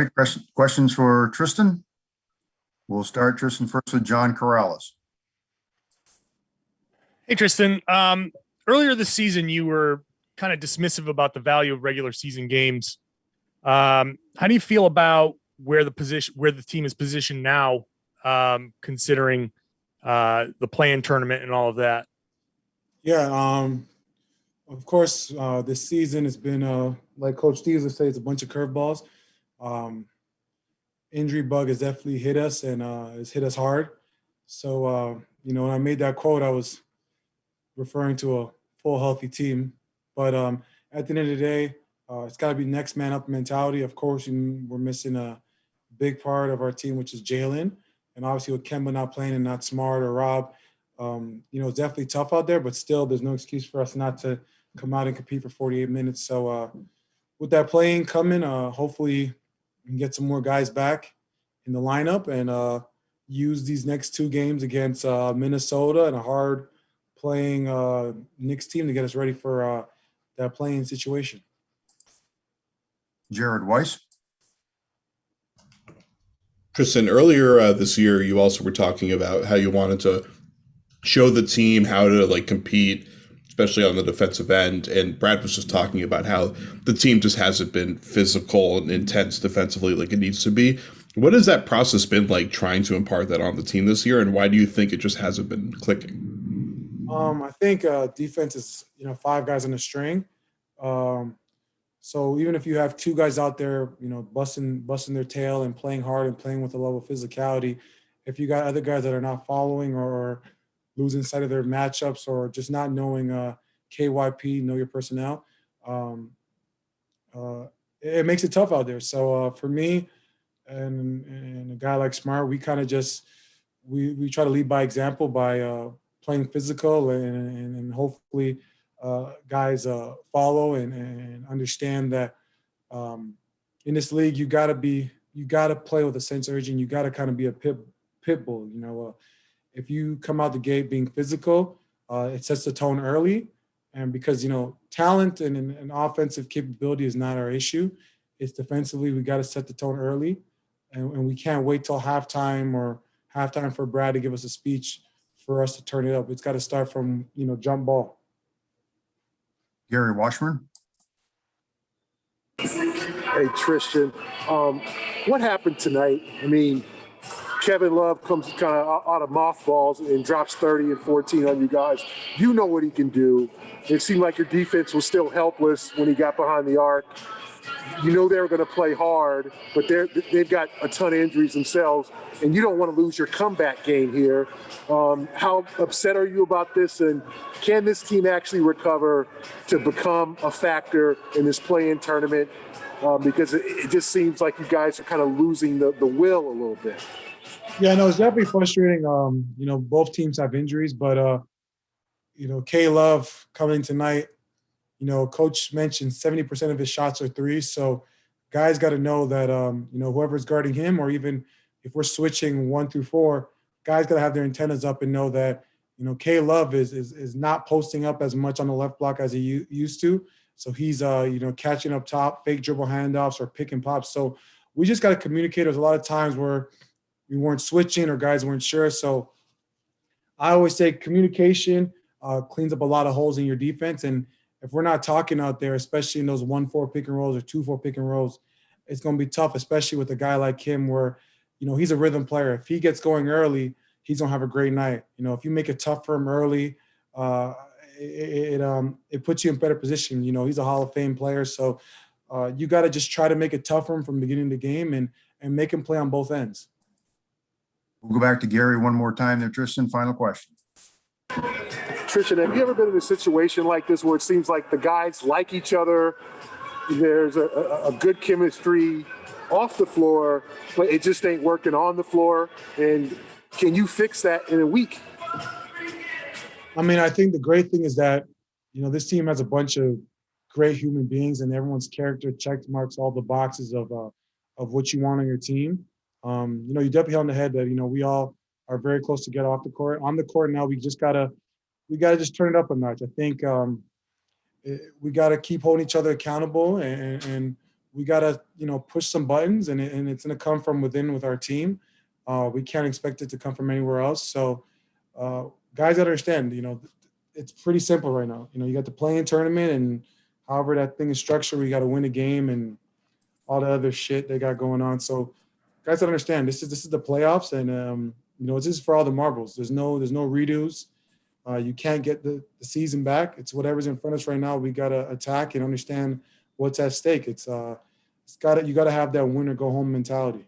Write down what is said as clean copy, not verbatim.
right, questions for Tristan? We'll start, Tristan, first with John Corrales. Hey, Tristan. Earlier this season, you were kind of dismissive about the value of regular season games. How do you feel about where the team is positioned now, considering the play-in tournament and all of that? Yeah, of course, this season has been, like Coach Steve would say, it's a bunch of curveballs. Injury bug has definitely hit us and it's hit us hard. So, when I made that quote, I was referring to a full healthy team. But at the end of the day, it's got to be next man up mentality. Of course, we're missing a big part of our team, which is Jalen. And obviously with Kemba not playing and not Smart or Rob, it's definitely tough out there, but still there's no excuse for us not to come out and compete for 48 minutes. So with that playing coming, hopefully we can get some more guys back in the lineup and use these next two games against Minnesota and a hard playing Knicks team to get us ready for that playing situation. Jared Weiss. Tristan, earlier this year, you also were talking about how you wanted to show the team how to compete, especially on the defensive end. And Brad was just talking about how the team just hasn't been physical and intense defensively like it needs to be. What has that process been like trying to impart that on the team this year? And why do you think it just hasn't been clicking? I think defense is, 5 guys on a string. So even if you have 2 guys out there, busting their tail and playing hard and playing with a level of physicality, if you got other guys that are not following or losing sight of their matchups or just not knowing KYP, know your personnel, it makes it tough out there. So for me and a guy like Smart, we kind of just we try to lead by example by playing physical and hopefully guys follow and understand that in this league you got to play with a sense of urgency. You got to kind of be a pit bull. If you come out the gate being physical, it sets the tone early. And because talent and offensive capability is not our issue, it's defensively we got to set the tone early, and we can't wait till halftime for Brad to give us a speech for us to turn it up. It's got to start from jump ball. Gary Washburn. Hey, Tristan. What happened tonight? I mean, Kevin Love comes kind of out of mothballs and drops 30 and 14 on you guys. You know what he can do. It seemed like your defense was still helpless when he got behind the arc. You know they were going to play hard, but they've got a ton of injuries themselves, and you don't want to lose your comeback game here. How upset are you about this, and can this team actually recover to become a factor in this play-in tournament? Because it just seems like you guys are kind of losing the will a little bit. Yeah, no, it's definitely frustrating. Both teams have injuries, but K Love coming tonight. Coach mentioned 70% of his shots are threes. So guys got to know that, whoever's guarding him, or even if we're switching 1 through 4, guys got to have their antennas up and know that, K Love is not posting up as much on the left block as he used to. So he's, catching up top, fake dribble handoffs or pick and pop. So we just got to communicate. There's a lot of times where we weren't switching or guys weren't sure. So I always say communication cleans up a lot of holes in your defense. And if we're not talking out there, especially in those 1-4 pick and rolls or 2-4 pick and rolls, it's going to be tough, especially with a guy like him where, he's a rhythm player. If he gets going early, he's going to have a great night. If you make it tough for him early, it puts you in better position. He's a Hall of Fame player. So you got to just try to make it tough for him from the beginning of the game and make him play on both ends. We'll go back to Gary one more time there, Tristan. Final question. Tristan, have you ever been in a situation like this where it seems like the guys like each other, there's a good chemistry off the floor, but it just ain't working on the floor? And can you fix that in a week? I mean, I think the great thing is that, this team has a bunch of great human beings and everyone's character check marks all the boxes of what you want on your team. You definitely hit on the head that, we all are very close to get off the court. On the court now, we got to just turn it up a notch. I think we got to keep holding each other accountable and we gotta, push some buttons, and it's gonna come from within with our team. We can't expect it to come from anywhere else. So, guys that understand, it's pretty simple right now. You got the play-in tournament, and however that thing is structured, we got to win a game and all the other shit they got going on. So, guys that understand, this is the playoffs, and this is for all the marbles. There's no redos. You can't get the season back. It's whatever's in front of us right now. We gotta attack and understand what's at stake. You gotta have that win or go home mentality.